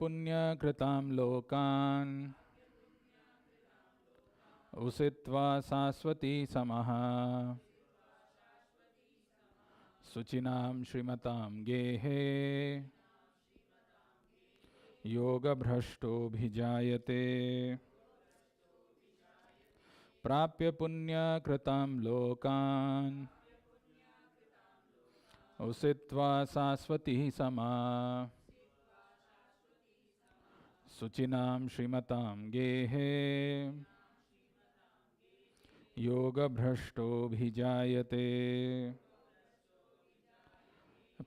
पुण्यकृतां लोकान् उषित्वा शाश्वती समः शुचिनां श्रीमतां गेहे योगभ्रष्टोऽभिजायते प्राप्य पुण्यकृतां लोकान् उषित्वा शाश्वती समः शुचिनां श्रीमतां गेहे योगभ्रष्टोऽभिजायते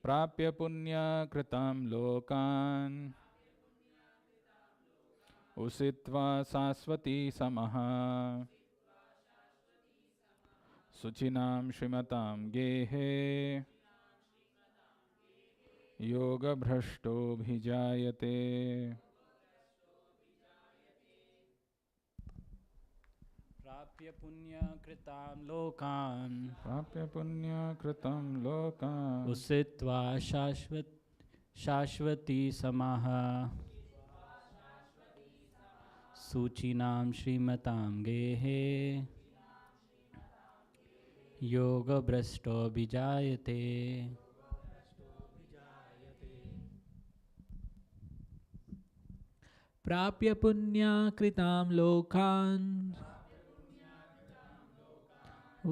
प्राप्य पुण्यकृतां लोकान् उषित्वा शाश्वती समः शुचिनां श्रीमतां गेहे योगभ्रष्टोऽभिजायते प्राप्य पुण्यकृतां लोकान्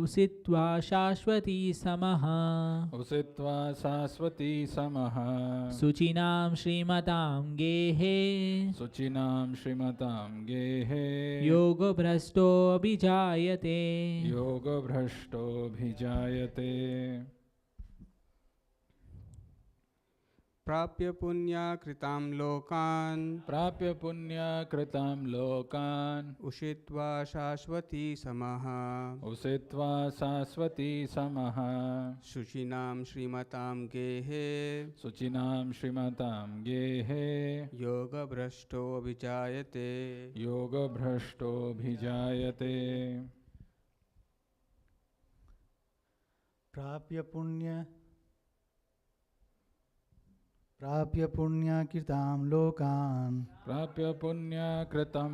उषित्वा शाश्वती समः शुचिनां श्रीमतां गेहे योगभ्रष्टोऽभिजायते प्राप्य पुण्यकृतां लोकान् उषित्वा शाश्वती समः शुचिनां श्रीमतां गेहे योगभ्रष्टोऽभिजायते प्राप्य पुण्यकृतां लोकान् उषित्वा शाश्वती समः शुचिनां श्रीमतां गेहे योगभ्रष्टोऽभिजायते प्राप्य पुण्यकृतां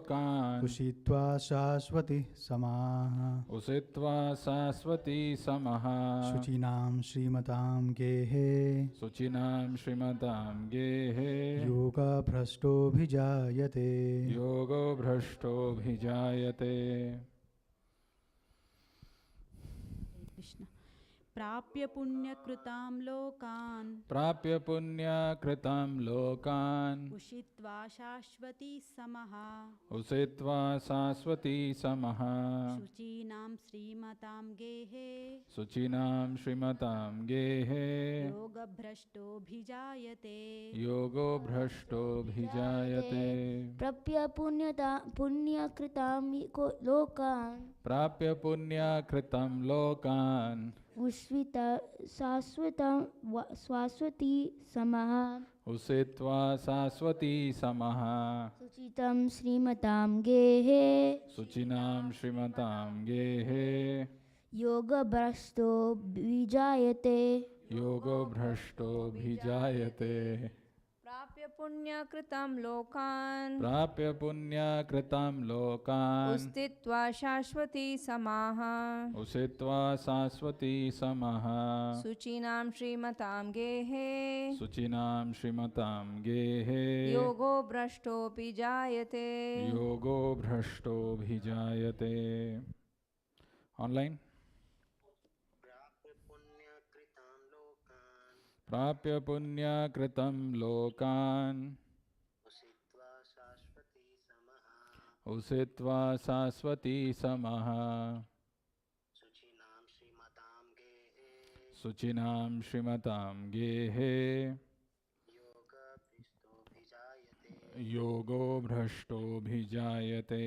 लोकान् उषित्वा शाश्वती समः शुचिनां श्रीमतां गेहे योगभ्रष्टोऽभिजायते कृष्ण। प्राप्य पुण्यकृतां लोकान् उषित्वा शाश्वती समः शुचीनां श्रीमतां गेहे योगभ्रष्टोऽभिजायते प्राप्य पुण्यकृतां लोकान् उषित्वा शाश्वती समः शुचितां श्रीमतां गेहे योगभ्रष्टोऽभिजायते प्राप्य पुण्यकृतां लोकान् उषित्वा शाश्वती समः शुचिनां श्रीमतां गेहे योगो भ्रष्टोऽभिजायते ऑनलाइन प्राप्य पुण्यकृतं लोकान् उषित्वा शाश्वती समः शुचिनां श्रीमतां गेहे योगो भ्रष्टोऽभिजायते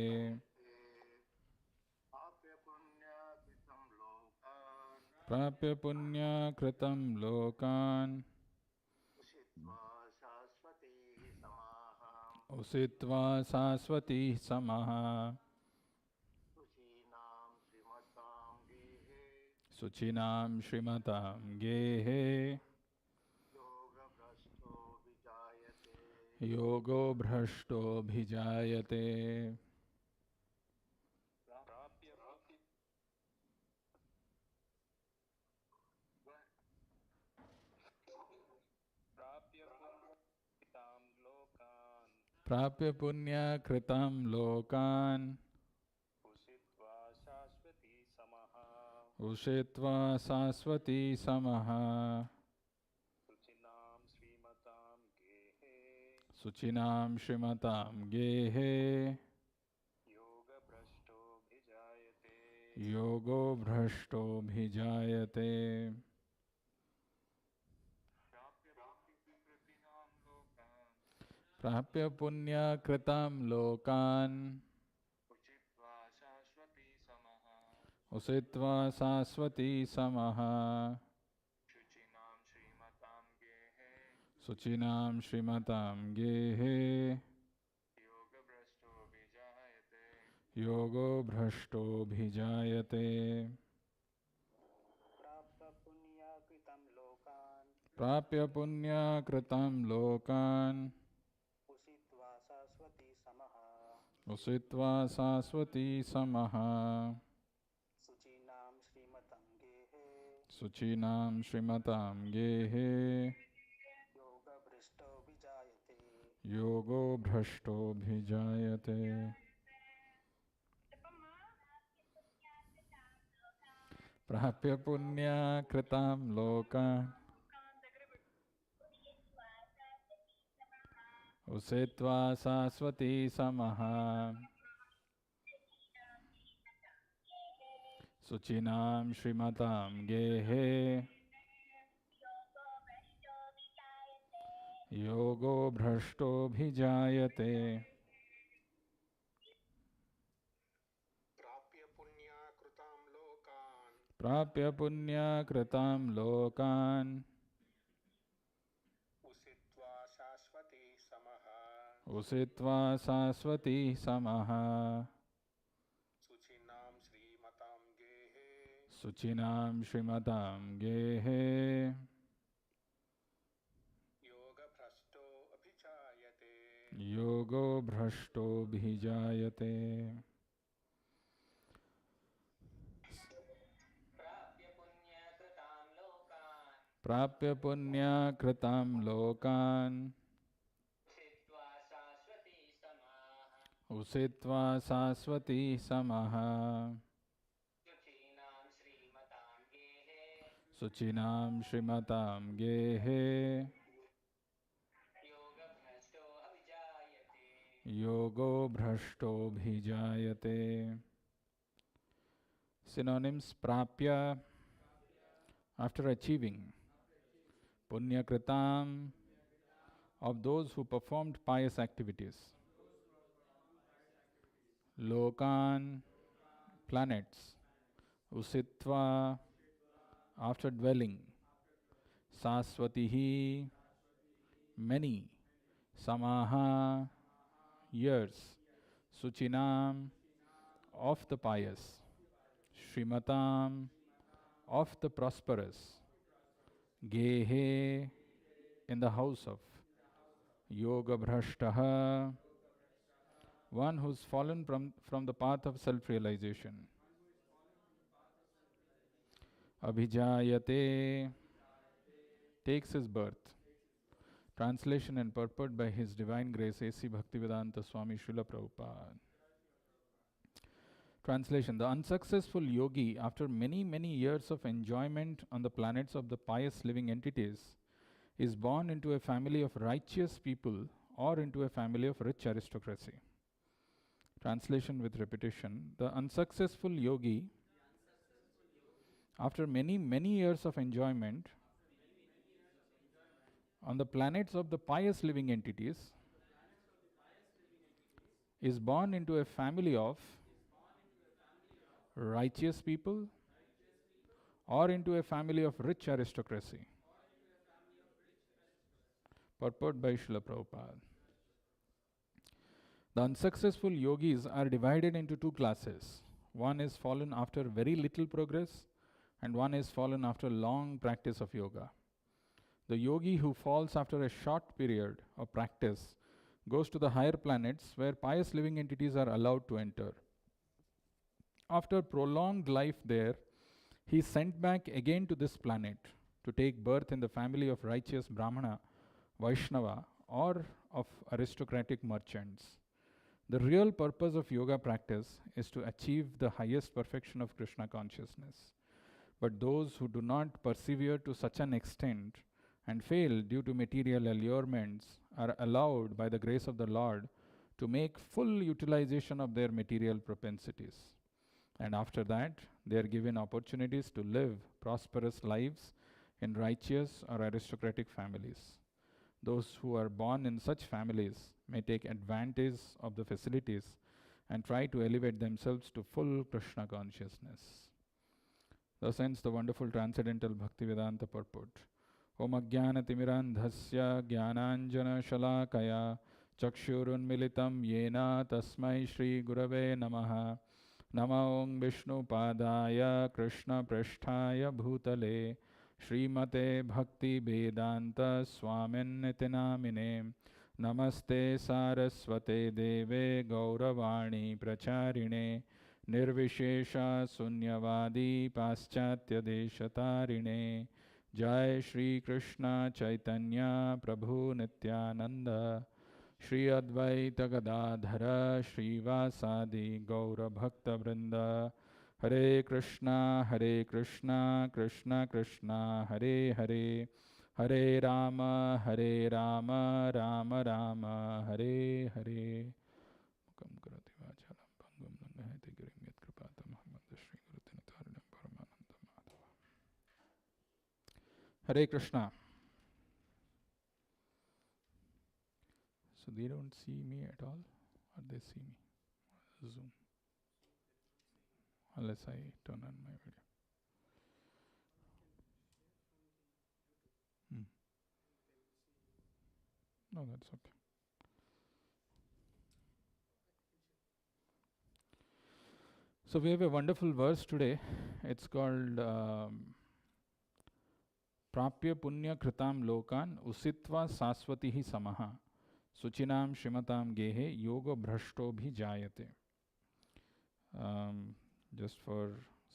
प्राप्य पुण्यकृतं लोकान् उषित्वा शाश्वती समः शुचिनां श्रीमतां गेहे योगो भ्रष्टोऽभिजायते प्राप्य पुण्यकृतां लोकान् उषित्वा शाश्वती समः शुचिनां श्रीमतां गेहे योगो भ्रष्टोऽभिजायते प्राप्य पुण्यकृतां लोकान् उषित्वा शाश्वती समः शुचिनां श्रीमतां गेहे योगो भ्रष्टोऽभिजायते प्राप्य पुण्यकृतां लोकान् उषित्वा शाश्वती समः शुचीनां श्रीमतां गेहे योगो भ्रष्टोऽभिजायते प्राप्य पुण्यकृतां लोकान् उषित्वा शाश्वती समः शुचिनां श्रीमतां गेहे योगो भ्रष्टोऽभिजायते प्राप्य पुण्यकृतां लोकान् उषित्वा शाश्वती समः शुचिनां श्रीमतां गेहे योगो भ्रष्टोऽभिजायते प्राप्य पुण्यकृतां लोकान् उषित्वा शाश्वती समः शुचिनां श्रीमतां गेहे योगो भ्रष्टोऽभिजायते Synonyms: prapya, after achieving; punyakritam, of those who performed pious activities; lokan, planets; usitva, after dwelling; saswatihi, many; samaha, years; suchinam, of the pious; shrimatam, of the prosperous; gehe, in the house of; yoga bhrashtaha, one who's fallen from the path of self-realization; abhijayate, takes his birth. Translation and purport by His Divine Grace A.C. Bhaktivedanta Swami Srila Prabhupada. Translation: the unsuccessful yogi, after many, many years of enjoyment on the planets of the pious living entities, is born into a family of righteous people or into a family of rich aristocracy. Translation with repetition: the unsuccessful yogi, after many, many years of enjoyment on the planets of the pious living entities, is born into a family of righteous people or into a family of rich aristocracy. Purport by Srila Prabhupada. The unsuccessful yogis are divided into two classes. One is fallen after very little progress, and one is fallen after long practice of yoga. The yogi who falls after a short period of practice goes to the higher planets where pious living entities are allowed to enter. After prolonged life there, he is sent back again to this planet to take birth in the family of righteous Brahmana, Vaishnava, or of aristocratic merchants. The real purpose of yoga practice is to achieve the highest perfection of Krishna consciousness. But those who do not persevere to such an extent and fail due to material allurements are allowed by the grace of the Lord to make full utilization of their material propensities. And after that, they are given opportunities to live prosperous lives in righteous or aristocratic families. Those who are born in such families may take advantage of the facilities and try to elevate themselves to full Krishna consciousness. Thus ends the wonderful transcendental Bhaktivedanta purport. Om Ajnana Timirandhasya Jnananjana Shalakaya Chakshurunmilitam Yena Tasmai Shri Gurave Namaha Nama Om Vishnu Padaya Krishna Prasthaya Bhutale Srimate Bhakti Vedanta Swaminiti Namine Namaste Saraswate Deve Gauravani Pracharine Nirvishesha Sunyavadi Paschatya Deshatarine Jai Shri Krishna Chaitanya Prabhu Nityananda Shri Advaita Gadadhara Shri Vasadi Gaura Bhakta Vrinda Hare Krishna Krishna Krishna Hare Hare Hare Rama Rama Rama Hare Hare Mukam Karati Vacharam Bhangam Nangahati Girim Yat Kripata Mahamanta Shri Guru Tinatarinam Paramananda Madhava. Hare Krishna. So they don't see me at all, or they see me? Zoom. Unless I turn on my video. No, that's okay. So we have a wonderful verse today. It's called Prapya Punya Kritam Lokan Usitva Saswatihi Samaha Suchinam Shrimatam Gehe Yoga Bhrashto Bhi Jayate. Just for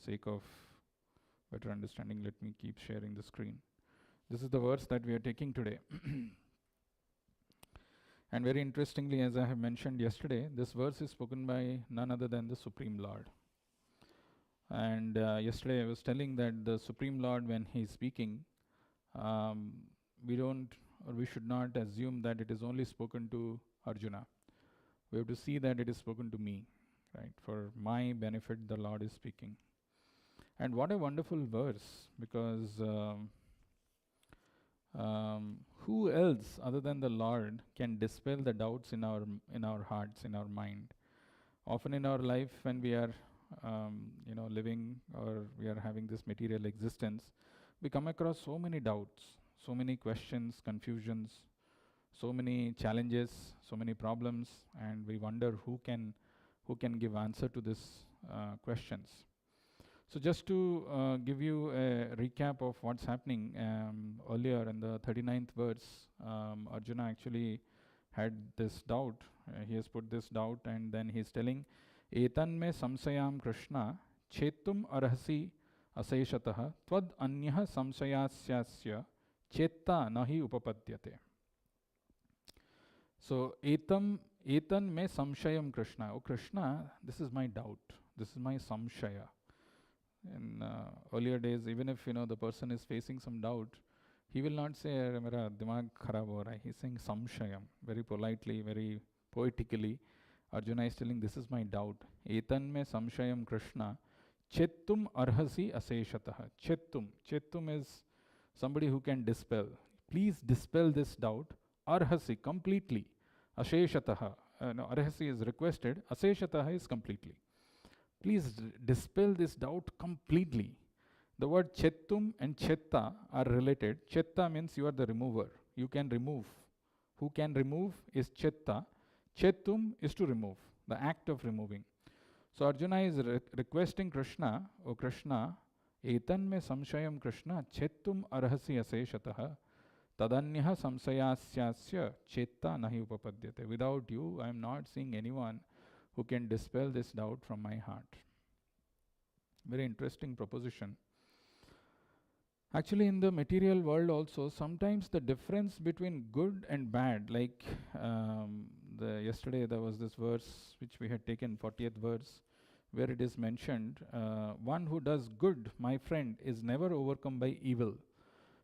sake of better understanding, let me keep sharing the screen. This is the verse that we are taking today. And very interestingly, as I have mentioned yesterday, this verse is spoken by none other than the Supreme Lord. And yesterday I was telling that the Supreme Lord, when he is speaking, we should not assume that it is only spoken to Arjuna. We have to see that it is spoken to me, right? For my benefit, the Lord is speaking. And what a wonderful verse, because who else other than the Lord can dispel the doubts in our hearts, in our mind? Often in our life, when we are living, or we are having this material existence, we come across so many doubts, so many questions, confusions, so many challenges, so many problems, and we wonder who can give answer to these questions. So just to give you a recap of what's happening, earlier in the 39th verse, Arjuna actually had this doubt. He has put this doubt, and then he's telling, Etan me samsayam Krishna chetum arhasi aseshataha tvad anyah samsayasyasya chetta nahi upapadyate. So etan me samshayam Krishna. Oh Krishna, this is my doubt. This is my samshaya. In earlier days, even if the person is facing some doubt, he will not say mera dimag kharab ho raha hai. He's saying samshayam, very politely, very poetically. Arjuna is telling, this is my doubt. Etan me samshayam Krishna chettum arhasi aseshataha. Chettum is somebody who can dispel. Please dispel this doubt. Arhasi, completely. Asheshataha. Arhasi is requested. Aseshataha is completely. Please dispel this doubt completely. The word chettum and chetta are related. Chetta means you are the remover. You can remove. Who can remove is chetta. Chettum is to remove, the act of removing. So Arjuna is requesting Krishna, O Krishna, etan me samshayam Krishna, chettum arhasi aseshataha. Tadanyah samsayasyasya chetta nahi upapadyate. Without you, I am not seeing anyone who can dispel this doubt from my heart. Very interesting proposition. Actually, in the material world also, sometimes the difference between good and bad, like yesterday there was this verse which we had taken, 40th verse, where it is mentioned, one who does good, my friend, is never overcome by evil.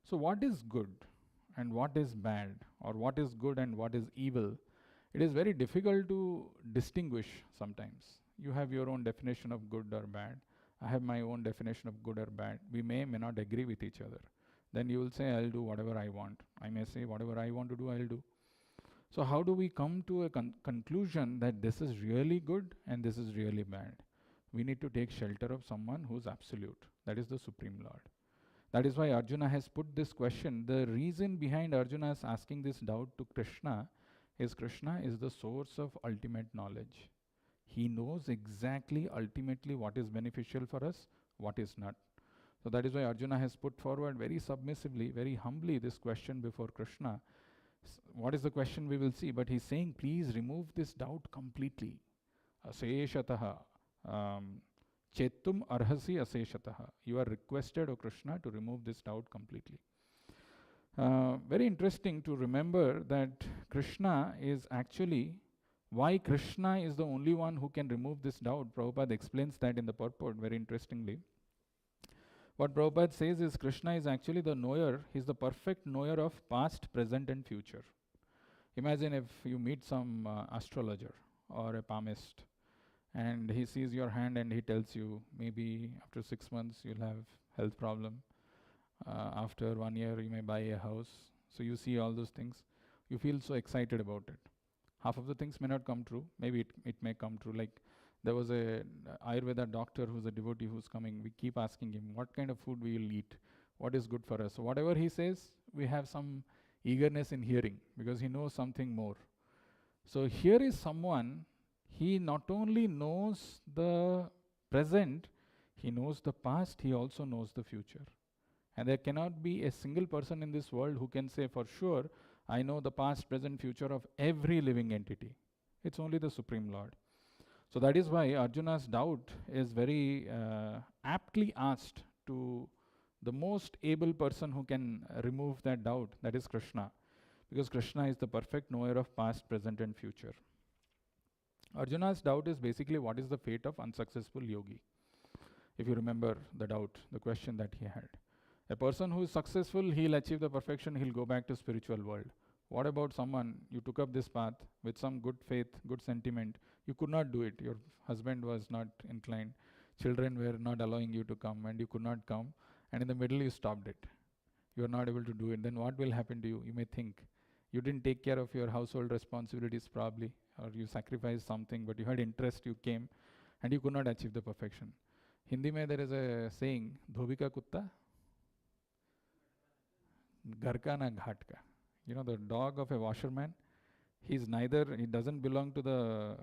So what is good and what is bad, or what is good and what is evil? It is very difficult to distinguish sometimes. You have your own definition of good or bad. I have my own definition of good or bad. We may not agree with each other. Then you will say, I'll do whatever I want. I may say, whatever I want to do, I'll do. So how do we come to a conclusion that this is really good and this is really bad? We need to take shelter of someone who's absolute. That is the Supreme Lord. That is why Arjuna has put this question. The reason behind Arjuna's asking this doubt to Krishna is the source of ultimate knowledge. He knows exactly ultimately what is beneficial for us, what is not. So that is why Arjuna has put forward very submissively, very humbly this question before Krishna. What is the question we will see, but he's saying, please remove this doubt completely. Aseshataha. Chetum arhasi aseshataha. You are requested, O Krishna, to remove this doubt completely. Very interesting to remember that Krishna is actually, why Krishna is the only one who can remove this doubt. Prabhupada explains that in the purport very interestingly. What Prabhupada says is Krishna is actually the knower, he's the perfect knower of past, present and future. Imagine if you meet some astrologer or a palmist and he sees your hand and he tells you maybe after 6 months you'll have health problem. After 1 year you may buy a house. So you see all those things. You feel so excited about it. Half of the things may not come true. Maybe it may come true. Like there was a Ayurveda doctor who's a devotee who's coming. We keep asking him, what kind of food we will eat? What is good for us? So whatever he says, we have some eagerness in hearing because he knows something more. So here is someone, he not only knows the present, he knows the past, he also knows the future. And there cannot be a single person in this world who can say for sure, I know the past, present, future of every living entity. It's only the Supreme Lord. So that is why Arjuna's doubt is very aptly asked to the most able person who can remove that doubt, that is Krishna. Because Krishna is the perfect knower of past, present and future. Arjuna's doubt is basically what is the fate of unsuccessful yogi. If you remember the doubt, the question that he had. A person who is successful, he'll achieve the perfection, he'll go back to spiritual world. What about someone, you took up this path with some good faith, good sentiment, you could not do it, your husband was not inclined, children were not allowing you to come and you could not come, and in the middle you stopped it. You are not able to do it, then what will happen to you? You may think, you didn't take care of your household responsibilities probably, or you sacrificed something, but you had interest, you came, and you could not achieve the perfection. Hindi mein there is a saying, dhobi ka kutta, ghar ka na ghat ka. You know, the dog of a washerman, he doesn't belong to the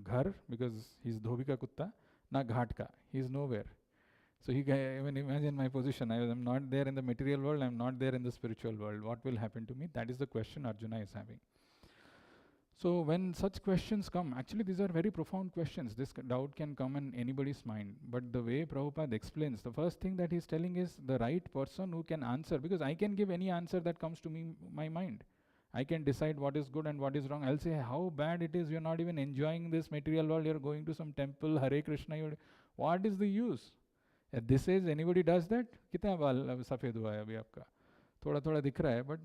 ghar because he's dhobi ka kutta, na ghat ka. He's nowhere. So even imagine my position. I am not there in the material world, I am not there in the spiritual world. What will happen to me? That is the question Arjuna is having. So when such questions come, actually these are very profound questions. This doubt can come in anybody's mind. But the way Prabhupada explains, the first thing that he's telling is the right person who can answer. Because I can give any answer that comes to me, my mind. I can decide what is good and what is wrong. I'll say how bad it is. You're not even enjoying this material world. You're going to some temple, Hare Krishna. What is the use? At this age, anybody does that? Kitna baal safed hua hai abhi aapka? Thoda thoda dikh raha hai, but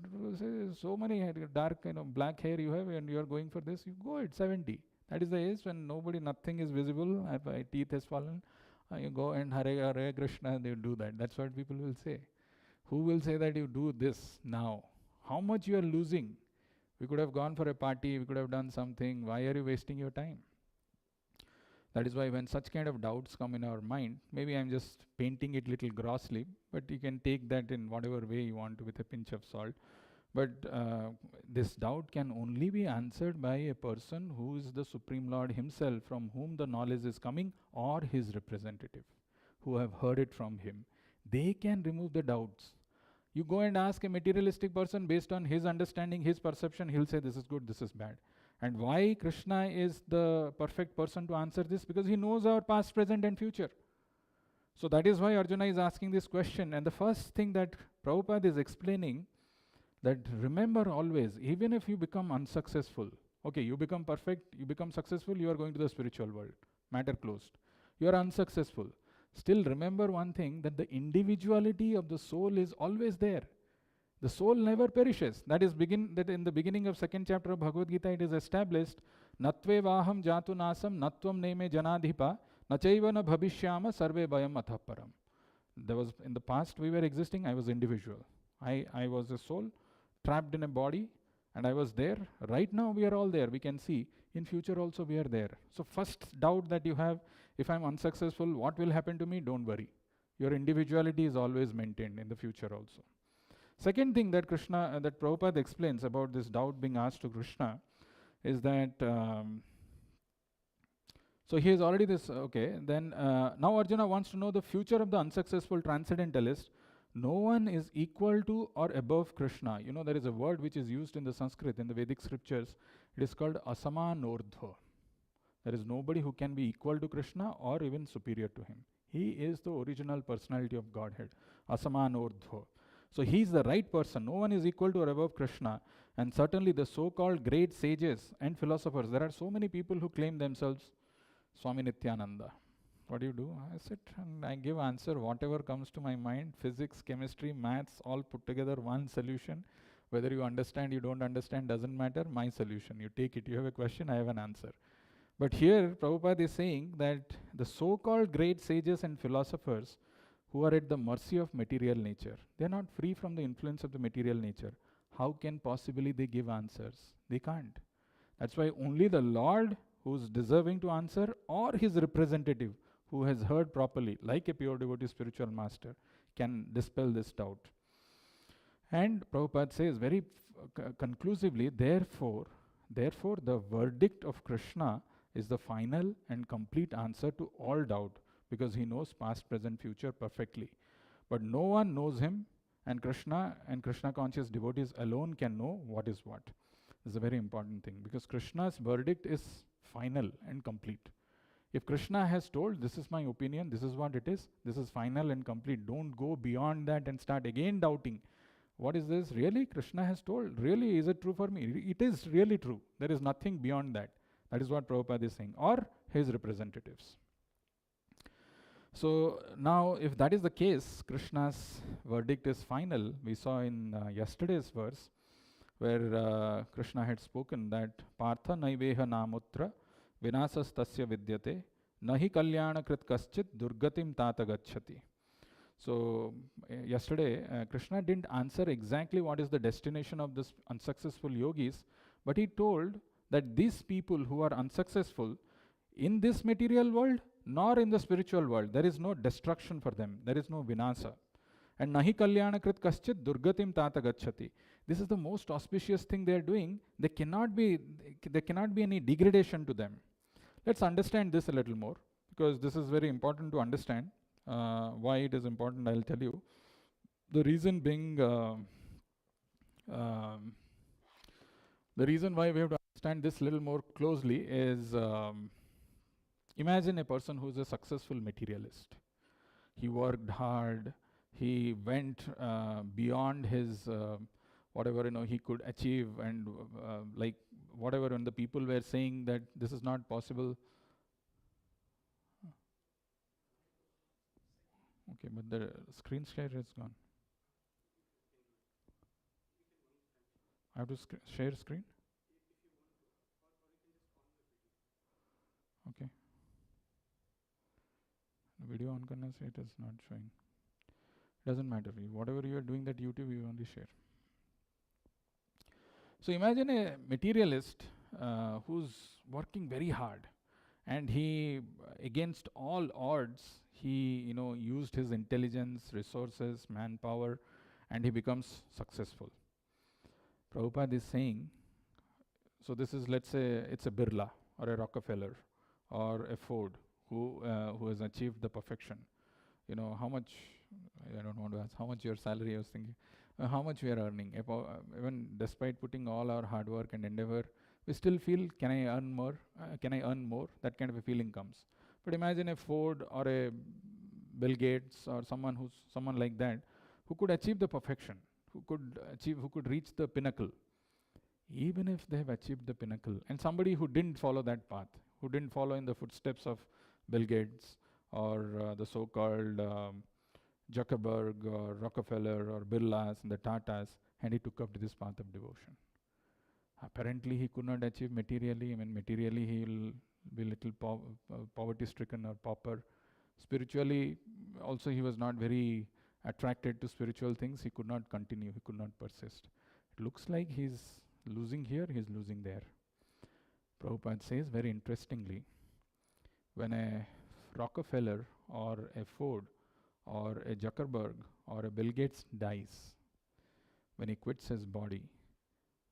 so many dark, black hair you have and you are going for this, you go at 70. That is the age when nothing is visible, my teeth has fallen, you go and Hare Krishna, they do that. That's what people will say. Who will say that you do this now? How much you are losing? We could have gone for a party, we could have done something. Why are you wasting your time? That is why when such kind of doubts come in our mind, maybe I'm just painting it little grossly, but you can take that in whatever way you want to with a pinch of salt. But this doubt can only be answered by a person who is the Supreme Lord himself, from whom the knowledge is coming, or his representative, who have heard it from him. They can remove the doubts. You go and ask a materialistic person based on his understanding, his perception, he'll say this is good, this is bad. And why Krishna is the perfect person to answer this? Because he knows our past, present and future. So that is why Arjuna is asking this question. And the first thing that Prabhupada is explaining, that remember always, even if you become unsuccessful, okay, you become perfect, you become successful, you are going to the spiritual world. Matter closed. You are unsuccessful. Still remember one thing, that the individuality of the soul is always there. The soul never perishes. That in the beginning of second chapter of Bhagavad Gita it is established, Natve vaham jatu nasam natvam neme janadhipa nachaiva na bhavishyama sarve bhayam athaparam. There was, in the past we were existing, I was individual. I was a soul trapped in a body and I was there. Right now we are all there. We can see in future also we are there. So first doubt that you have, if I'm unsuccessful, what will happen to me? Don't worry. Your individuality is always maintained in the future also. Second thing that that Prabhupada explains about this doubt being asked to Krishna is that, so he has already this, okay, then now Arjuna wants to know the future of the unsuccessful transcendentalist. No one is equal to or above Krishna. You know, there is a word which is used in the Sanskrit, in the Vedic scriptures. It is called asamanordhva. There is nobody who can be equal to Krishna or even superior to him. He is the original personality of Godhead, asamanordhva. So he is the right person. No one is equal to or above Krishna. And certainly the so-called great sages and philosophers, there are so many people who claim themselves Swami Nityananda. What do you do? I sit and I give answer, whatever comes to my mind, physics, chemistry, maths, all put together, one solution. Whether you understand, you don't understand, doesn't matter, my solution. You take it, you have a question, I have an answer. But here, Prabhupada is saying that the so-called great sages and philosophers who are at the mercy of material nature, they are not free from the influence of the material nature. How can possibly they give answers? They can't. That's why only the Lord who is deserving to answer, or his representative who has heard properly, like a pure devotee spiritual master, can dispel this doubt. And Prabhupada says very conclusively, therefore, the verdict of Krishna is the final and complete answer to all doubt, because he knows past, present, future perfectly. But no one knows him, and Krishna conscious devotees alone can know what is what. This is a very important thing, because Krishna's verdict is final and complete. If Krishna has told, this is my opinion, this is what it is, this is final and complete, don't go beyond that and start again doubting. What is this? Really? Krishna has told. Really? Is it true for me? It is really true. There is nothing beyond that. That is what Prabhupada is saying, or his representatives. So now, if that is the case, Krishna's verdict is final. We saw in yesterday's verse, where Krishna had spoken that Partha naiveha namutra vinasas tasya vidyate nahi kalyana krit kaschit durgatim tata gacchati. So yesterday, Krishna didn't answer exactly what is the destination of this unsuccessful yogis, but he told that these people who are unsuccessful in this material world nor in the spiritual world, there is no destruction for them, there is no vinasa. And nahi kalyana krit kaschit durgatim tata gacchati. This is the most auspicious thing they are doing. There cannot be any degradation to them. Let's understand this a little more, because this is very important to understand. Why it is important, I'll tell you. The reason being, the reason why we have to understand this a little more closely is, imagine a person who is a successful materialist. He worked hard, he went beyond his whatever he could achieve, and like whatever when the people were saying that this is not possible. Okay, but the screen share is gone. I have to share screen? Okay. The video on karna se, it is not showing. Doesn't matter. Whatever you are doing that YouTube, you only share. So imagine a materialist who's working very hard, and he, against all odds, he used his intelligence, resources, manpower, and he becomes successful. Prabhupada is saying, so this is, let's say it's a Birla or a Rockefeller or a Ford who has achieved the perfection. How much, I don't want to ask how much your salary, I was thinking, how much we are earning. Even despite putting all our hard work and endeavor, we still feel, can I earn more? Can I earn more? That kind of a feeling comes. But imagine a Ford or a Bill Gates or someone like that, who could achieve the perfection, who could reach the pinnacle. Even if they have achieved the pinnacle, and somebody who didn't follow that path, who didn't follow in the footsteps of Bill Gates or the so-called Zuckerberg or Rockefeller or Birlas and the Tatas, and he took up to this path of devotion. Apparently he could not achieve materially. I mean, materially he will be little poverty-stricken or pauper. Spiritually also he was not very attracted to spiritual things. He could not continue, he could not persist. It looks like he's losing here, he's losing there. Prabhupada says very interestingly, when a Rockefeller or a Ford or a Zuckerberg or a Bill Gates dies, when he quits his body,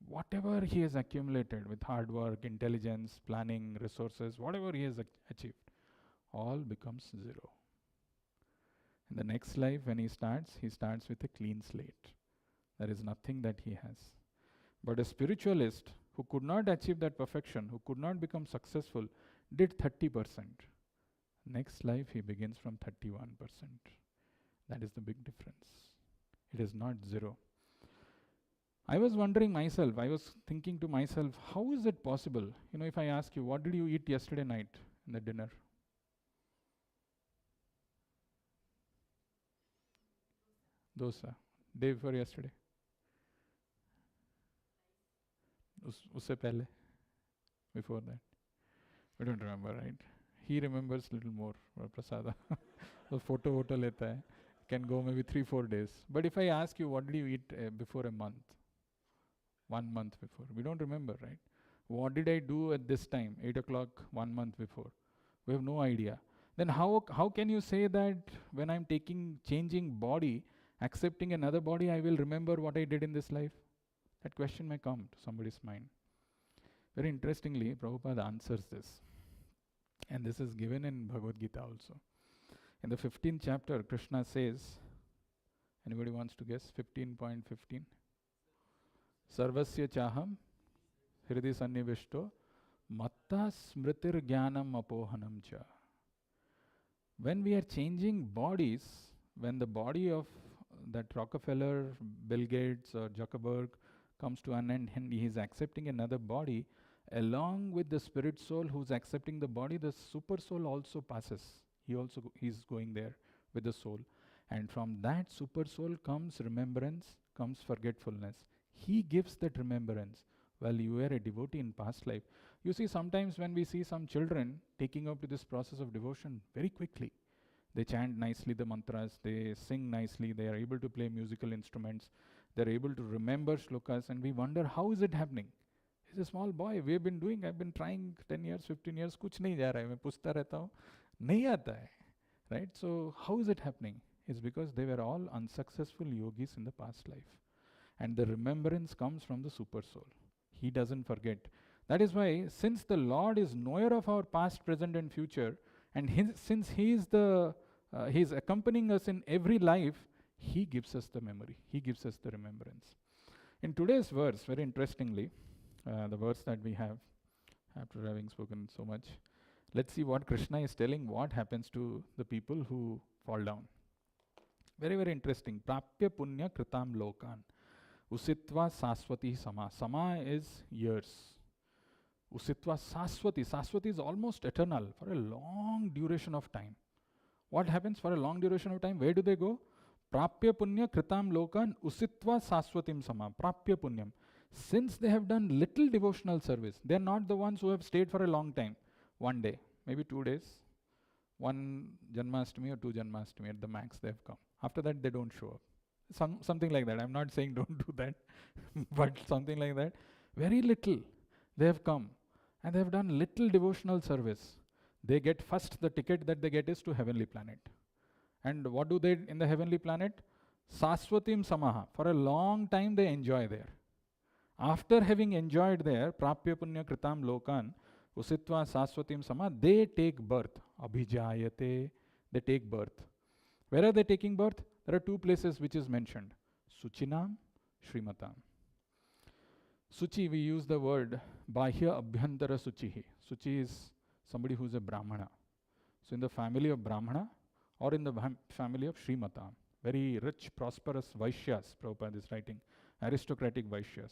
whatever he has accumulated with hard work, intelligence, planning, resources, whatever he has achieved, all becomes zero. In the next life, when he starts with a clean slate. There is nothing that he has. But a spiritualist who could not achieve that perfection, who could not become successful, did 30%. Next life, he begins from 31%. That is the big difference. It is not zero. I was wondering myself, I was thinking to myself, how is it possible? You know, if I ask you, what did you eat yesterday night in the dinner? Dosa. Day before yesterday. Usse pehle. Before that. We don't remember, right? He remembers little more. Prasada. The photo leta hai. Can go maybe 3-4 days. But if I ask you, what did you eat before a month? 1 month before. We don't remember, right? What did I do at this time? 8 o'clock, 1 month before. We have no idea. Then how can you say that when I'm changing body, accepting another body, I will remember what I did in this life? That question may come to somebody's mind. Very interestingly, Prabhupada answers this. And this is given in Bhagavad Gita also. In the 15th chapter, Krishna says, anybody wants to guess? 15.15. Sarvasya chaham hridi sannivishto matta smritir jnanam apohanam cha. When we are changing bodies, when the body of that Rockefeller, Bill Gates or Zuckerberg comes to an end and he is accepting another body, along with the spirit soul who's accepting the body, the super soul also passes. He's going there with the soul. And from that super soul comes remembrance, comes forgetfulness. He gives that remembrance. Well, you were a devotee in past life. You see, sometimes when we see some children taking up to this process of devotion very quickly, they chant nicely the mantras, they sing nicely, they are able to play musical instruments, they are able to remember shlokas, and we wonder, how is it happening? He's a small boy. I've been trying 10 years, 15 years, kuch nahi ja raha hai, main puchta rehta hu, nahi aata hai. Right? So how is it happening? It's because they were all unsuccessful yogis in the past life. And the remembrance comes from the super soul. He doesn't forget. That is why, since the Lord is knower of our past, present and future, and since He is accompanying us in every life, He gives us the memory. He gives us the remembrance. In today's verse, very interestingly, the verse that we have, after having spoken so much, let's see what Krishna is telling, what happens to the people who fall down. Very, very interesting. Prapya punya kritam lokan. Usitva saswati sama. Sama is years. Usitva saswati. Saswati is almost eternal, for a long duration of time. What happens for a long duration of time? Where do they go? Prapya punya kritam lokan usitva saswatim sama. Prapya punyam. Since they have done little devotional service, they are not the ones who have stayed for a long time. 1 day, maybe 2 days, 1 Janmashtami or 2 Janmashtami at the max they have come. After that they don't show up. Something like that. I'm not saying don't do that, but something like that. Very little they have come and they have done little devotional service. They get first, the ticket that they get is to heavenly planet. And what do they in the heavenly planet? Saswatim samaha. For a long time they enjoy there. After having enjoyed there, prapya punya kritam lokan, usitva saswatim sama, they take birth. Abhijayate, they take birth. Where are they taking birth? There are 2 places which is mentioned. Suchinam Srimatam. Suchi, we use the word Bahya Abhyantara Suchihi. Suchi is somebody who is a Brahmana. So in the family of Brahmana or in the family of Srimatam, very rich, prosperous Vaishyas, Prabhupada is writing, aristocratic Vaishyas.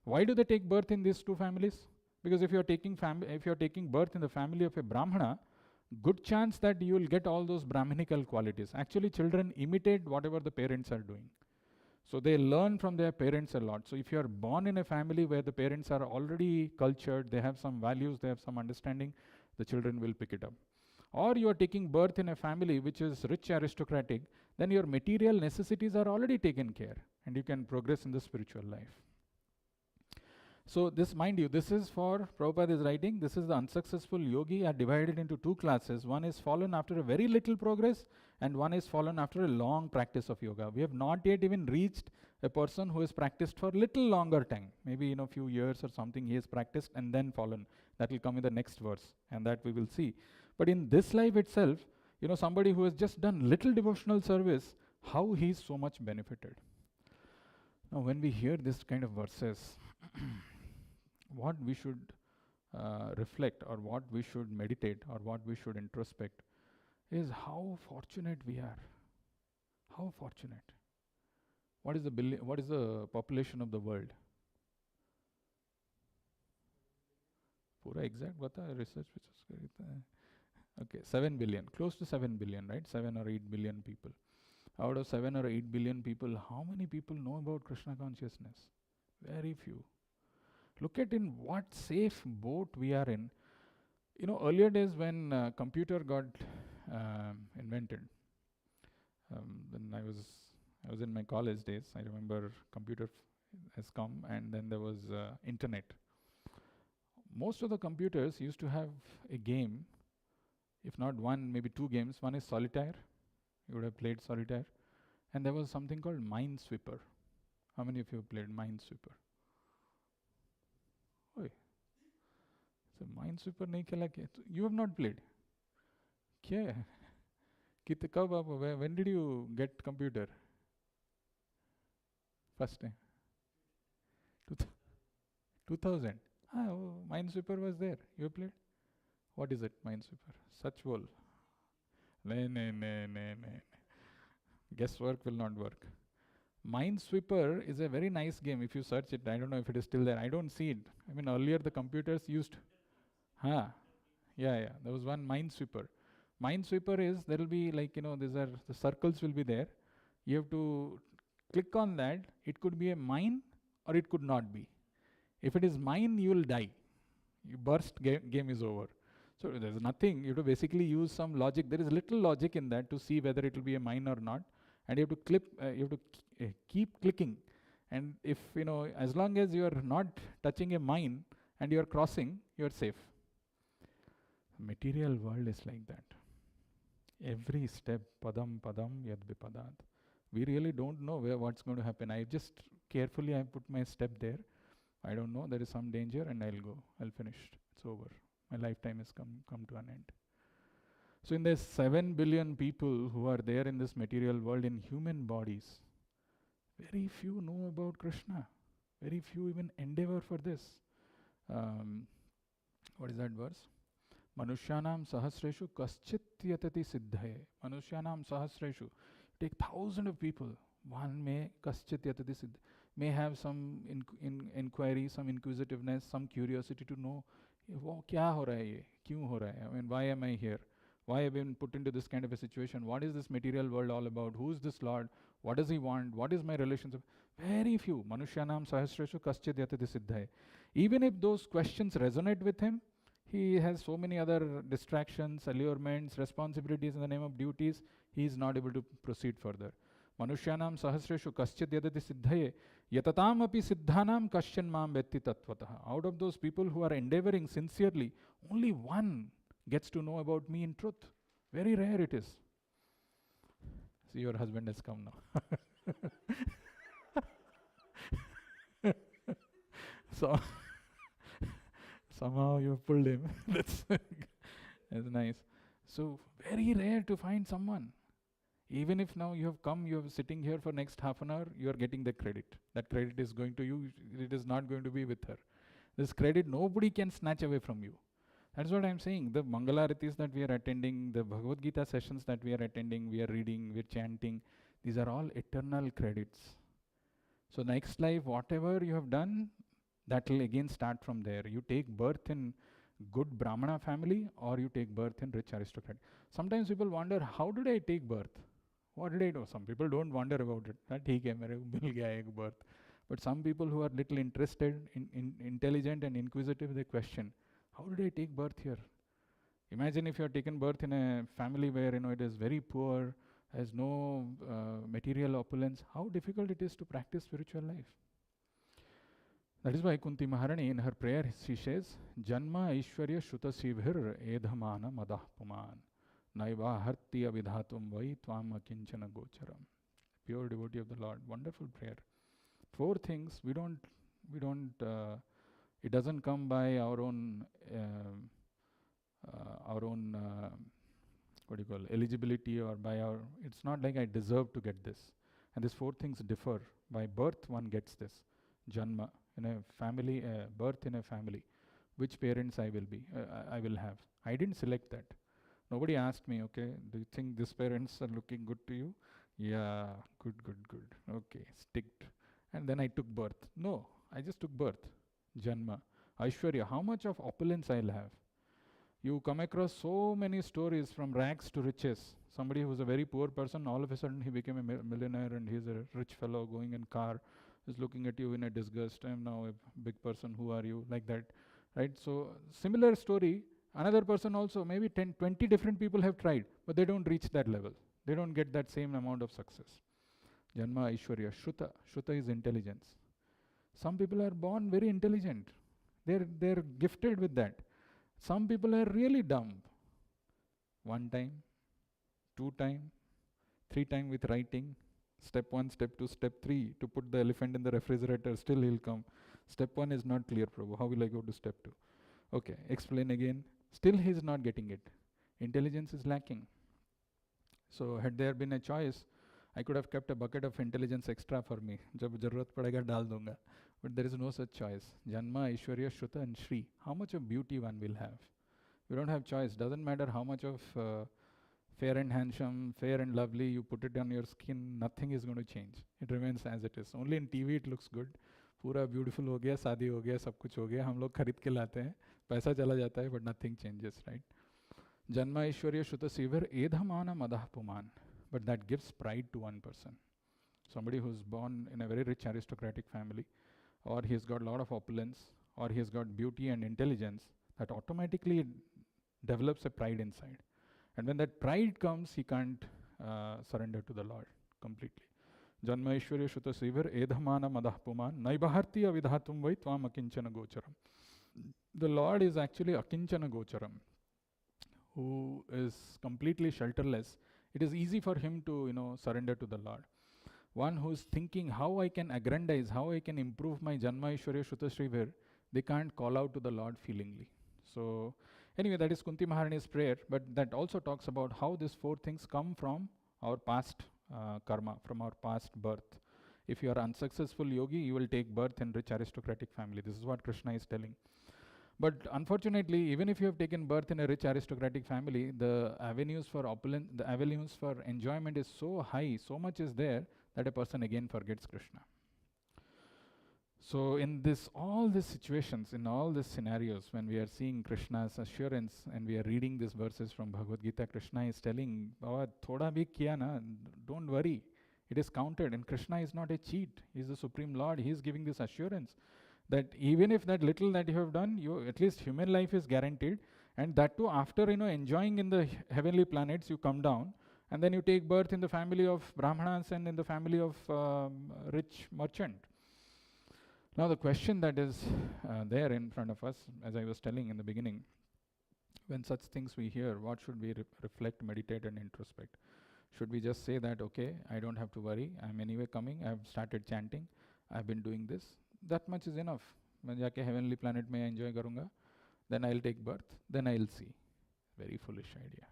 Why do they take birth in these two families? Because if you are taking birth in the family of a Brahmana, good chance that you will get all those Brahminical qualities. Actually, children imitate whatever the parents are doing. So they learn from their parents a lot. So if you are born in a family where the parents are already cultured, they have some values, they have some understanding, the children will pick it up. Or you are taking birth in a family which is rich aristocratic, then your material necessities are already taken care and you can progress in the spiritual life. So this, mind you, this is for, Prabhupada is writing, this is the unsuccessful yogi are divided into two classes. One is fallen after a very little progress and one is fallen after a long practice of yoga. We have not yet even reached a person who has practiced for little longer time. Maybe in a few years or something he has practiced and then fallen. That will come in the next verse and that we will see. But in this life itself, somebody who has just done little devotional service, how he is so much benefited. Now when we hear this kind of verses, what we should reflect or what we should meditate or what we should introspect is how fortunate we are. How fortunate. What is the population of the world? Pura exact bata research which is okay, 7 billion, close to 7 billion, right? 7 or 8 billion people. Out of 7 or 8 billion people, how many people know about Krishna consciousness? Very few. Look at in what safe boat we are in. Earlier days when computer got invented, when I was in my college days, I remember computer has come and then there was internet. Most of the computers used to have a game, if not one, maybe two games. One is solitaire. You would have played solitaire. And there was something called Minesweeper. How many of you have played Minesweeper? Oi. So Minesweeper nahi khela kya? You have not played. Kya? When did you get computer? First time. 2000. Minesweeper was there. You played? What is it, Minesweeper? Such wall. No. Guesswork will not work. Minesweeper is a very nice game. If you search it, I don't know if it is still there. I don't see it. I mean, earlier the computers used. Yeah. There was one Minesweeper. Minesweeper is, there will be like, these are, the circles will be there. You have to click on that. It could be a mine or it could not be. If it is mine, you will die. You burst, game is over. So there's nothing. You have to basically use some logic. There is little logic in that to see whether it will be a mine or not. And you have to keep clicking. And if, as long as you are not touching a mine and you are crossing, you are safe. Material world is like that. Every step, padam yad vipadat. We really don't know what's going to happen. I put my step there. I don't know, there is some danger and I'll go. I'll finish. It's over. My lifetime has come to an end. So in the 7 billion people who are there in this material world in human bodies, very few know about Krishna. Very few even endeavor for this. What is that verse? Manushyanam sahasreshu kaschit yatati siddhaye. Manushyanam sahasreshu. Take thousands of people. One may kaschit yatati siddhaye. May have some inquiry, some inquisitiveness, some curiosity to know, kya ho raha hai ye? Kyun ho raha hai? I mean, why am I here? Why have I been put into this kind of a situation? What is this material world all about? Who is this Lord? What does he want? What is my relationship? Very few. Manushyanam sahasreshu kaschit yatati siddhaye. Even if those questions resonate with him, he has so many other distractions, allurements, responsibilities in the name of duties, he is not able to proceed further. Manushyanam sahasreshu kaschit yadati siddhaye yatatam api siddhanam kaschan mam vetti tattvataha. Out of those people who are endeavoring sincerely, only one gets to know about me in truth. Very rare it is. See, your husband has come now. So, somehow you pulled him. That's nice. So, very rare to find someone. Even if now you have come, you are sitting here for next half an hour, you are getting the credit. That credit is going to you, it is not going to be with her. This credit nobody can snatch away from you. That's what I'm saying. The Mangalaratis that we are attending, the Bhagavad Gita sessions that we are attending, we are reading, we are chanting, these are all eternal credits. So next life, whatever you have done, that will again start from there. You take birth in good Brahmana family or you take birth in rich aristocrat. Sometimes people wonder, how did I take birth? What did I do? Some people don't wonder about it. Birth. But some people who are little interested, intelligent and inquisitive, they question, how did I take birth here? Imagine if you are taken birth in a family where it is very poor, has no material opulence, how difficult it is to practice spiritual life. That is why Kunti Maharani in her prayer she says, Janma Aishwarya Shuta Sivhir Edhamana Madah Puman Naiva Harti Avidhatum Vai Tvam Akinchana Gocharam. Pure devotee of the Lord. Wonderful prayer. 4 things it doesn't come by our own eligibility or by our, it's not like I deserve to get this. And these 4 things differ. By birth one gets this. Janma, in a family, birth in a family. Which parents I will have. I didn't select that. Nobody asked me, okay, do you think these parents are looking good to you? Yeah, good. Okay, sticked. And then I took birth. No, I just took birth. Janma. Aishwarya, how much of opulence I'll have? You come across so many stories from rags to riches. Somebody who was a very poor person, all of a sudden he became a millionaire and he's a rich fellow going in car, is looking at you in a disgust. I'm now a big person, who are you? Like that, right? So similar story, another person also, maybe 10, 20 different people have tried, but they don't reach that level. They don't get that same amount of success. Janma Aishwarya, Shruta. Shruta is intelligence. Some people are born very intelligent. They're gifted with that. Some people are really dumb. 1 time, 2 time, 3 time with writing. Step 1, step 2, step 3. To put the elephant in the refrigerator, still he'll come. Step 1 is not clear, Prabhu. How will I go to step 2? Okay, explain again. Still he's not getting it. Intelligence is lacking. So had there been a choice, I could have kept a bucket of intelligence extra for me. Jab jarurat padega dal dunga. But there is no such choice. Janma, Aishwarya, Shruta and Shri. How much of beauty one will have? We don't have choice. Doesn't matter how much of fair and handsome, fair and lovely you put it on your skin, nothing is going to change. It remains as it is. Only in TV it looks good. Pura beautiful ho gaya, शादी हो गया, सब कुछ हो गया. हम लोग खरीद के लाते हैं. पैसा चला जाता है, but nothing changes, right? Janma, Aishwarya, Shruta, Sivar, Edhamana, Madah, Puman. But that gives pride to one person. Somebody who's born in a very rich aristocratic family, or he's got a lot of opulence, or he's got beauty and intelligence, that automatically develops a pride inside. And when that pride comes, he can't surrender to the Lord completely. Janma Aishwarya Shuta Sivar Edhamana Madah Puman Naibaharti Avidhatum Vai Tvam Akinchana Gocharam. The Lord is actually Akinchana Gocharam, who is completely shelterless. It is easy for him to surrender to the Lord. One who's thinking how I can aggrandize, how I can improve my Janma Aishwarya Shuta Srivir, they can't call out to the Lord feelingly. So anyway, that is Kunti Maharani's prayer, but that also talks about how these 4 things come from our past karma, from our past birth. If you are unsuccessful yogi, you will take birth in rich aristocratic family. This is what Krishna is telling. But unfortunately, even if you have taken birth in a rich aristocratic family, the avenues for opulence, the avenues for enjoyment is so high, so much is there, that a person again forgets Krishna. So in all these situations, in all these scenarios, when we are seeing Krishna's assurance and we are reading these verses from Bhagavad Gita, Krishna is telling, Baba, thoda bhi kiya na, don't worry. It is counted, and Krishna is not a cheat. He is the Supreme Lord. He is giving this assurance that even if that little that you have done, at least human life is guaranteed. And that too, after enjoying in the heavenly planets, you come down, and then you take birth in the family of Brahmanas and in the family of rich merchant. Now the question that is there in front of us, as I was telling in the beginning, when such things we hear, what should we reflect, meditate and introspect? Should we just say that, okay, I don't have to worry, I'm anyway coming, I've started chanting, I've been doing this, that much is enough. मैं जाके heavenly planet में enjoy करूँगा, then I'll take birth, then I'll see. Very foolish idea.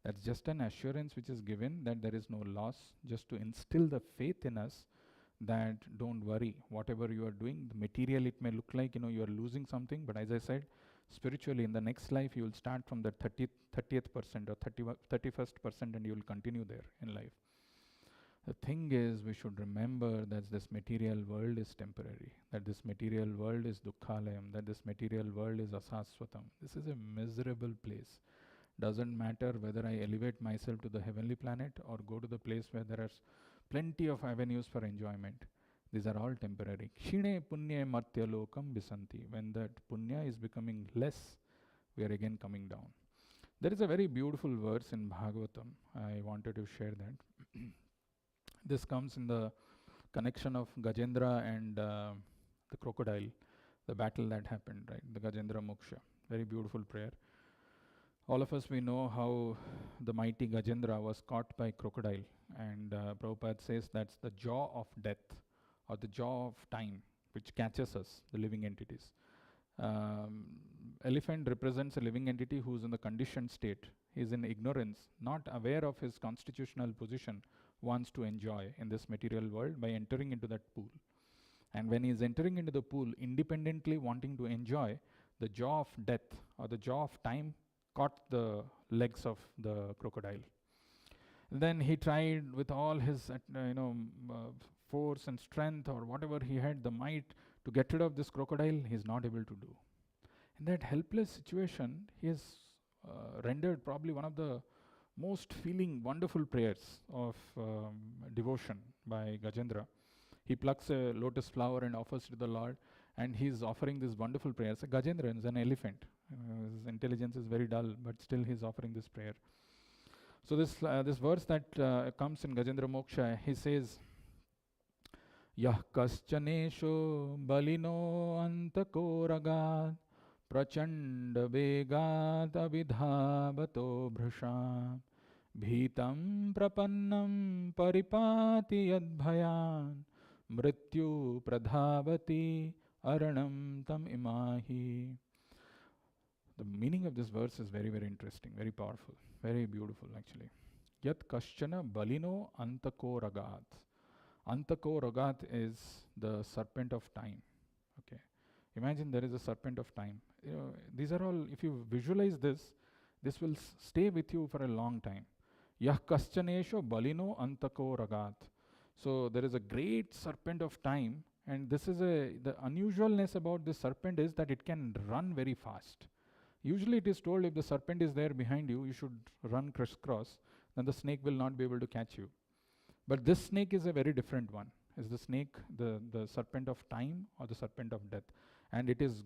That's just an assurance which is given that there is no loss, just to instill the faith in us that don't worry, whatever you are doing, the material it may look like, you are losing something, but as I said, spiritually in the next life you will start from the 30th percent or 31st percent and you will continue there in life. The thing is, we should remember that this material world is temporary, that this material world is dukkhalayam, that this material world is asaswatam. This is a miserable place. Doesn't matter whether I elevate myself to the heavenly planet or go to the place where there are plenty of avenues for enjoyment. These are all temporary. Kshine punye martya lokam visanti. When that punya is becoming less, we are again coming down. There is a very beautiful verse in Bhagavatam. I wanted to share that. This comes in the connection of Gajendra and the crocodile, the battle that happened, right? The Gajendra Moksha. Very beautiful prayer. All of us, we know how the mighty Gajendra was caught by crocodile, and Prabhupada says that's the jaw of death or the jaw of time which catches us, the living entities. Elephant represents a living entity who's in the conditioned state. He's in ignorance, not aware of his constitutional position, wants to enjoy in this material world by entering into that pool. And when he's entering into the pool, independently wanting to enjoy, the jaw of death or the jaw of time caught the legs of the crocodile. Then he tried with all his force and strength or whatever he had, the might, to get rid of this crocodile. He's not able to do. In that helpless situation, he has rendered probably one of the most feeling wonderful prayers of devotion by Gajendra. He plucks a lotus flower and offers to the Lord, and he's offering this wonderful prayer. So Gajendra is an elephant. His intelligence is very dull, but still he's offering this prayer. So this verse that comes in Gajendra Moksha, he says, Yah kaschanesho balino antako ragat prachanda vegat abhidhabato bhrasham bhitam prapannam paripati yadbhayan mrityu pradhavati aranam tam imahi. The meaning of this verse is very, very interesting, very powerful, very beautiful actually. Yat kaschana balino antako ragat. Antako ragat is the serpent of time. Okay, imagine there is a serpent of time. These are all, if you visualize this will stay with you for a long time. Yah kaschanesho balino antako ragat. So there is a great serpent of time, and this is the unusualness about this serpent is that it can run very fast. Usually it is told if the serpent is there behind you, you should run crisscross, then the snake will not be able to catch you. But this snake is a very different one. Is the snake the serpent of time or the serpent of death? And it is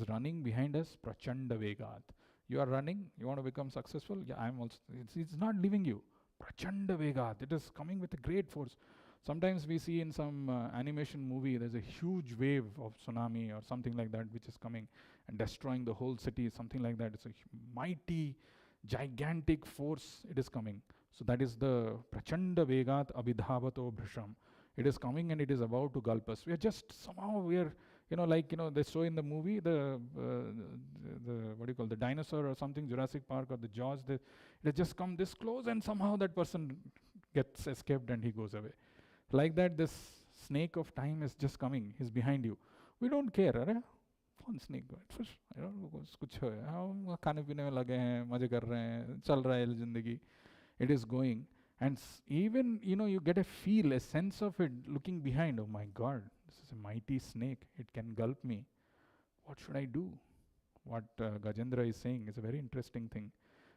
running behind us, prachanda vegat. You are running, you want to become successful? Yeah, I am also. It's not leaving you. Prachanda vegat. It is coming with a great force. Sometimes we see in some animation movie, there's a huge wave of tsunami or something like that which is coming and destroying the whole city, something like that. It's a mighty, gigantic force, it is coming. So that is the prachanda vegat abhidhavato bhrisham. It is coming and it is about to gulp us. We are just somehow, they show in the movie, the dinosaur or something, Jurassic Park or the Jaws, they just come this close and somehow that person gets escaped and he goes away. Like that, this snake of time is just coming. He's behind you. We don't care. Fun snake. कुछ हम खाने पीने में लगे हैं, मजे कर रहे हैं, चल रहा है जिंदगी. It is going, and even you get a feel, a sense of it looking behind. Oh my God, this is a mighty snake. It can gulp me. What should I do? What Gajendra is saying is a very interesting thing.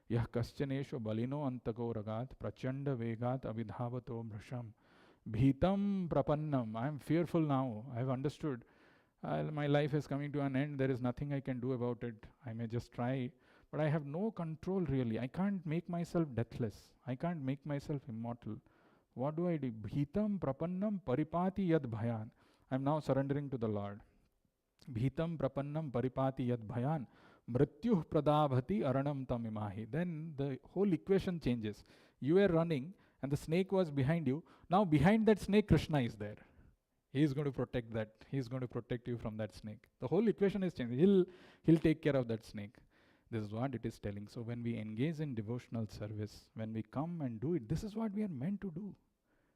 Yah kaschanesho balino antako ragat prachanda vegat abhidhavato bhrasham. Bhitam prapannam. I am fearful now. I have understood. My life is coming to an end. There is nothing I can do about it. I may just try, but I have no control really. I can't make myself deathless. I can't make myself immortal. What do I do? Bhitam prapannam paripati yad bhayan. I am now surrendering to the Lord. Bhitam prapannam paripati yad bhayan. Mrityuh pradabhati aranam tam imahi. Then the whole equation changes. You were running and the snake was behind you. Now behind that snake, Krishna is there. He is going to protect that. He is going to protect you from that snake. The whole equation is changing. He'll take care of that snake. This is what it is telling. So when we engage in devotional service, when we come and do it, this is what we are meant to do.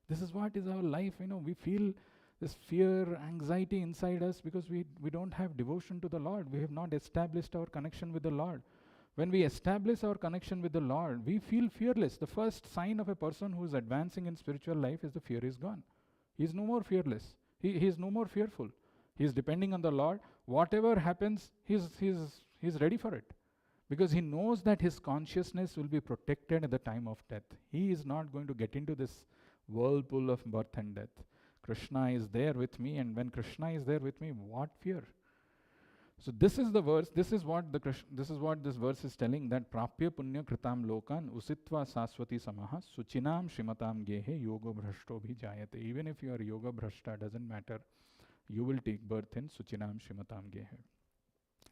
This is what is our life. We feel this fear, anxiety inside us because we don't have devotion to the Lord. We have not established our connection with the Lord. When we establish our connection with the Lord, we feel fearless. The first sign of a person who is advancing in spiritual life is the fear is gone. He is no more fearless. He is no more fearful. He is depending on the Lord. Whatever happens, he's ready for it. Because he knows that his consciousness will be protected at the time of death. He is not going to get into this whirlpool of birth and death. Krishna is there with me, and when Krishna is there with me, what fear? So this is the verse. This is what this verse is telling, that prapya punya kritam lokan usitva saswati samaha suchinam shrimatam gehe yoga bhrashto bhi jayate. Even if you are yoga bhrashta, doesn't matter. You will take birth in suchinam shrimatam gehe.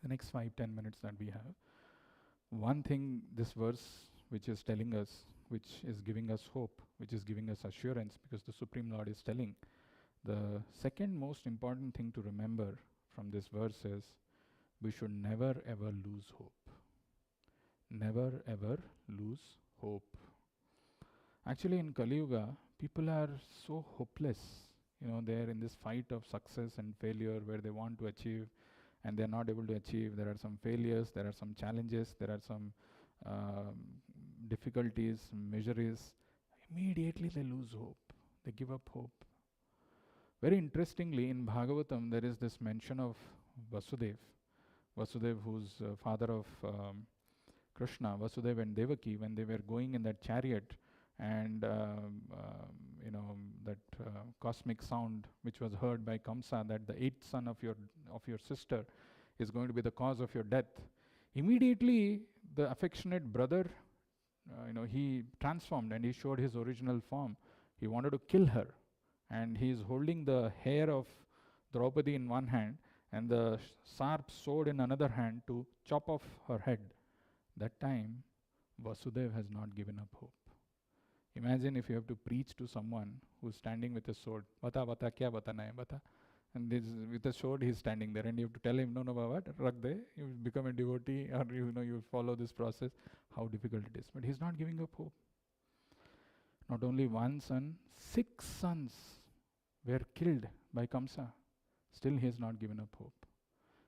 The next 5-10 minutes that we have. One thing this verse which is telling us, which is giving us hope, which is giving us assurance, because the Supreme Lord is telling, the second most important thing to remember from this verse is, we should never ever lose hope. Never ever lose hope. Actually, in Kali Yuga, people are so hopeless. They are in this fight of success and failure where they want to achieve and they are not able to achieve. There are some failures, there are some challenges, there are some difficulties, miseries. Immediately they lose hope. They give up hope. Very interestingly, in Bhagavatam, there is this mention of Vasudev. Vasudev, who's father of Krishna, Vasudev and Devaki, when they were going in that chariot, and that cosmic sound which was heard by Kamsa, that the eighth son of your sister is going to be the cause of your death. Immediately, the affectionate brother, he transformed and he showed his original form. He wanted to kill her, and he is holding the hair of Draupadi in one hand and the sharp sword in another hand to chop off her head. That time, Vasudev has not given up hope. Imagine if you have to preach to someone who's standing with a sword. Bata, kya batana hai, bata. And with a sword, he's standing there, and you have to tell him, no, what, rak de, you become a devotee, or you follow this process. How difficult it is. But he's not giving up hope. Not only one son, 6 sons were killed by Kamsa. Still he has not given up hope.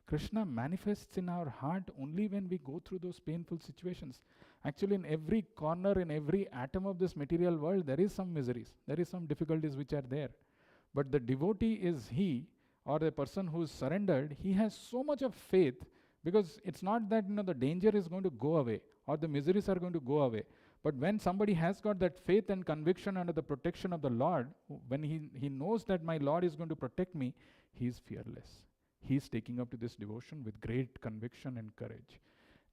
Krishna manifests in our heart only when we go through those painful situations. Actually, in every corner, in every atom of this material world, there is some miseries. There is some difficulties which are there. But the devotee is he, or the person who is surrendered, he has so much of faith, because it's not that the danger is going to go away or the miseries are going to go away. But when somebody has got that faith and conviction under the protection of the Lord, when he knows that my Lord is going to protect me, he is fearless. He is taking up to this devotion with great conviction and courage.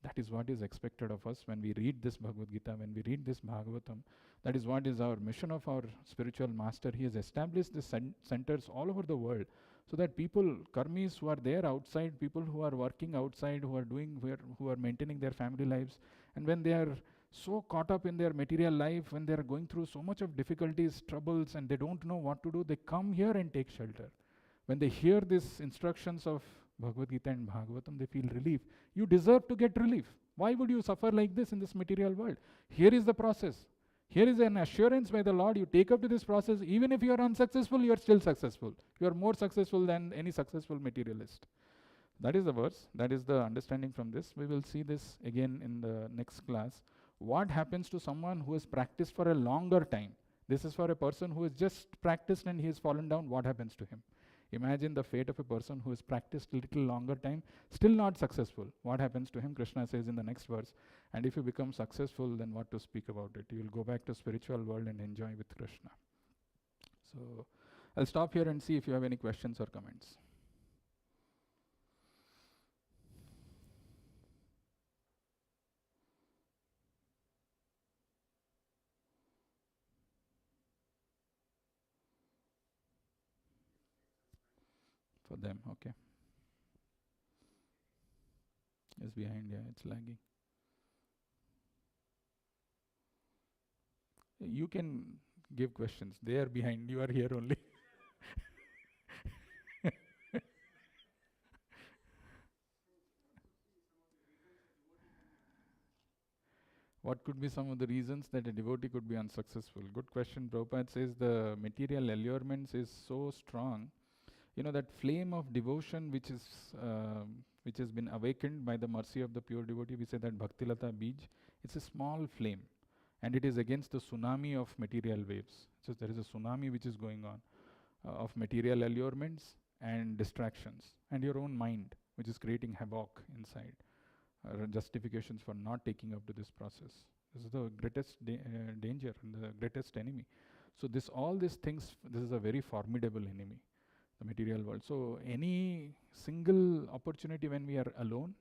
That is what is expected of us when we read this Bhagavad Gita, when we read this Bhagavatam. That is what is our mission of our spiritual master. He has established these centers all over the world, so that people, karmis who are there outside, people who are working outside, who are maintaining their family lives, and when they are so caught up in their material life, when they are going through so much of difficulties, troubles, and they don't know what to do, they come here and take shelter. When they hear these instructions of Bhagavad Gita and Bhagavatam, they feel relief. You deserve to get relief. Why would you suffer like this in this material world? Here is the process. Here is an assurance by the Lord. You take up to this process. Even if you are unsuccessful, you are still successful. You are more successful than any successful materialist. That is the verse. That is the understanding from this. We will see this again in the next class. What happens to someone who has practiced for a longer time? This is for a person who has just practiced and he has fallen down. What happens to him? Imagine the fate of a person who has practiced a little longer time, still not successful. What happens to him? Krishna says in the next verse, and if you become successful, then what to speak about it? You will go back to spiritual world and enjoy with Krishna. So I'll stop here and see if you have any questions or comments. For them, okay. It's behind, yeah, it's lagging. You can give questions. They are behind, you are here only. What could be some of the reasons that a devotee could be unsuccessful? Good question. Prabhupada says the material allurements is so strong. That flame of devotion which has been awakened by the mercy of the pure devotee, we say that Bhaktilata Bij, it's a small flame, and it is against the tsunami of material waves. So there is a tsunami which is going on of material allurements and distractions, and your own mind which is creating havoc inside, justifications for not taking up to this process. This is the greatest danger and the greatest enemy. So all these things, this is a very formidable enemy, the material world. So any single opportunity when we are alone,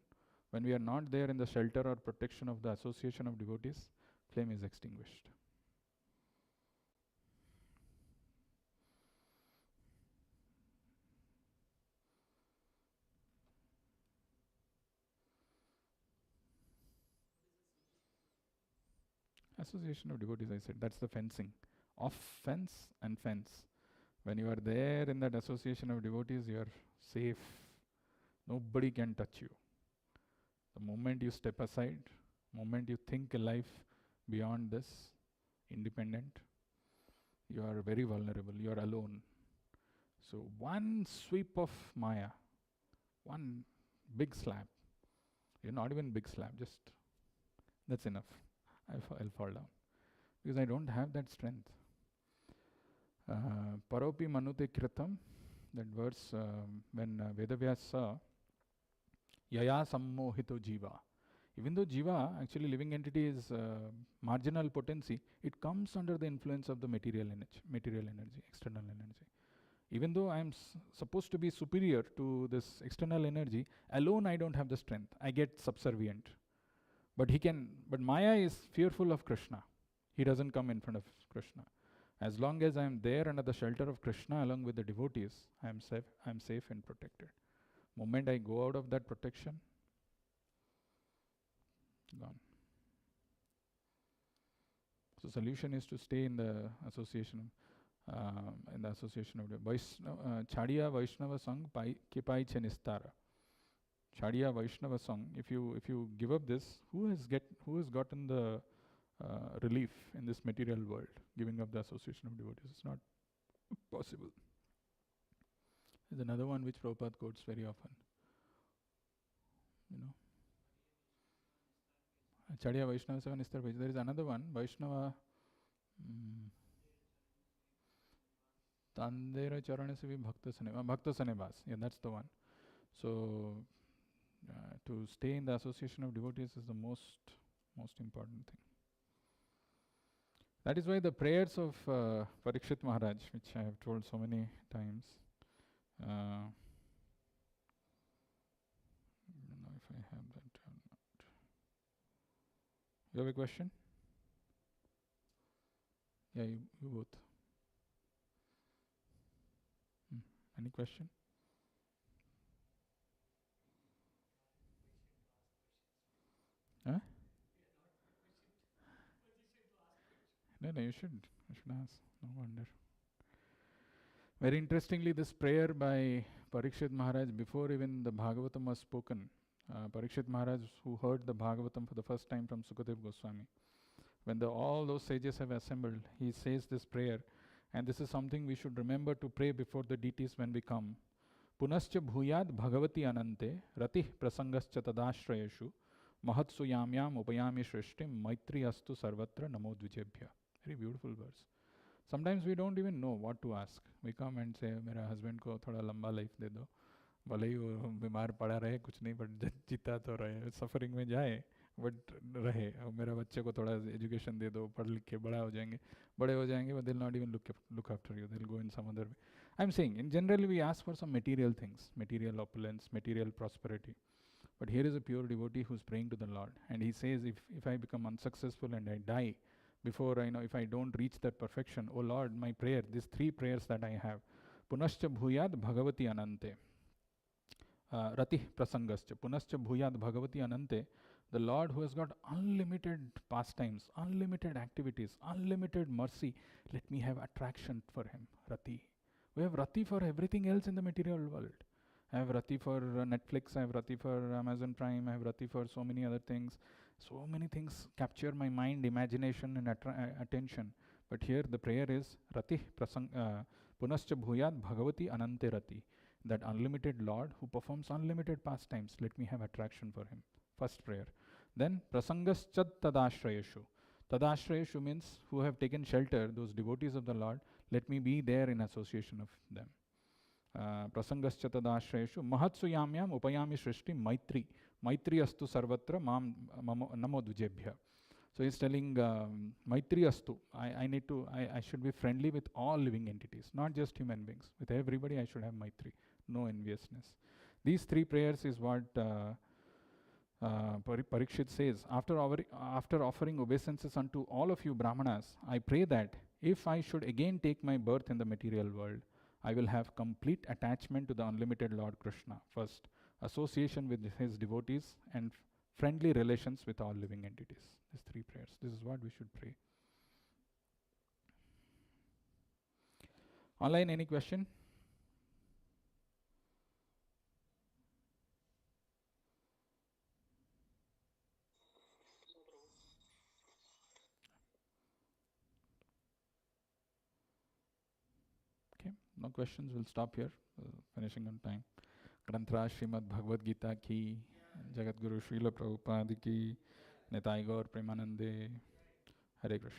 when we are not there in the shelter or protection of the association of devotees, flame is extinguished. Association of devotees, I said, that's the fencing. Off fence and fence. When you are there in that association of devotees, you are safe. Nobody can touch you. The moment you step aside, moment you think a life beyond this, independent, you are very vulnerable, you are alone. So one sweep of Maya, one big slap, not even big slap, just that's enough. I'll fall down, because I don't have that strength. Paropi manute kritam, that verse when Vedavyasa yaya sammohito jiva. Even though jiva, actually living entity, is marginal potency, it comes under the influence of the material energy, external energy. Even though I am supposed to be superior to this external energy, alone I don't have the strength. I get subservient. But Maya is fearful of Krishna. He doesn't come in front of Krishna. As long as I am there under the shelter of Krishna along with the devotees, I am safe and protected. Moment I go out of that protection, gone. So solution is to stay in the association of the Chadiya Vaishnava Sangh Kipai Chanistara. Chadiya Vaishnava Sangh. If you give up this, who has gotten the relief in this material world? Giving up the association of devotees, it's not possible. There's another one which Prabhupada quotes very often. Chadiya Vaishnava Seva Nistar Vaishnava. There is another one, Vaishnava Tandera Charana Sevi Bhakta Sanevas. Yeah, that's the one. So to stay in the association of devotees is the most important thing. That is why the prayers of Parikshit Maharaj, which I have told so many times, I don't know if I have that or not. You have a question? Yeah, you both. Any question? Huh? No, you should ask. No wonder. Very interestingly, this prayer by Parikshit Maharaj, before even the Bhagavatam was spoken, Parikshit Maharaj, who heard the Bhagavatam for the first time from Sukadeva Goswami, when all those sages have assembled, he says this prayer, and this is something we should remember to pray before the deities when we come. Punascha bhuyad bhagavati anante ratih prasangascha tadashrayashu mahatsu yamyam upayami shrishtim maitri astu sarvatra namo dvijebhya. Very beautiful verse. Sometimes we don't even know what to ask. We come and say, मेरा husband को थोड़ा लंबा life दे दो, भले ही वो बीमार पड़ा रहे, कुछ नहीं, but जीता तो रहे, suffering में जाए, but रहे, और मेरा बच्चे को थोड़ा education दे दो, पढ़ लिख के बड़े हो जाएंगे, but they'll not even look after you, they'll go in some other way. I'm saying, in general, we ask for some material things, material opulence, material prosperity. But here is a pure devotee who's praying to the Lord, and he says, if I become unsuccessful and I die, before if I don't reach that perfection, oh Lord, my prayer, these three prayers that I have, Punascha bhuyad bhagavati anante, ratih prasangascha, Punascha bhuyad bhagavati anante, the Lord who has got unlimited pastimes, unlimited activities, unlimited mercy, let me have attraction for him, rati. We have rati for everything else in the material world. I have Rati for Netflix, I have Rati for Amazon Prime, I have Rati for so many other things. So many things capture my mind, imagination and attention. But here the prayer is Rati Punascha Bhuyat Bhagavati Anante Rati. That unlimited Lord who performs unlimited pastimes, let me have attraction for him. First prayer. Then Prasangaschad Tadashrayashu. Tadashrayashu means who have taken shelter, those devotees of the Lord, let me be there in association of them. Prasangascha Tadashrayashu Mahatsu Yamyam Upayami Shrishti Maitri. Maitri Astu Sarvatra Mam Namo Dvijebhya. So he's telling Maitri Astu. I should be friendly with all living entities, not just human beings. With everybody I should have Maitri, no enviousness. These three prayers is what Parikshit says. After offering obeisances unto all of you Brahmanas, I pray that if I should again take my birth in the material world, I will have complete attachment to the unlimited Lord Krishna. First, association with his devotees and friendly relations with all living entities. These three prayers. This is what we should pray. Online, any question? Okay, no questions. We'll stop here. Finishing on time. Granthra Srimad Bhagavad Gita ki, Jagat Guru Srila Prabhupada ki, Nitai Gaur Premanande, Hare Krishna.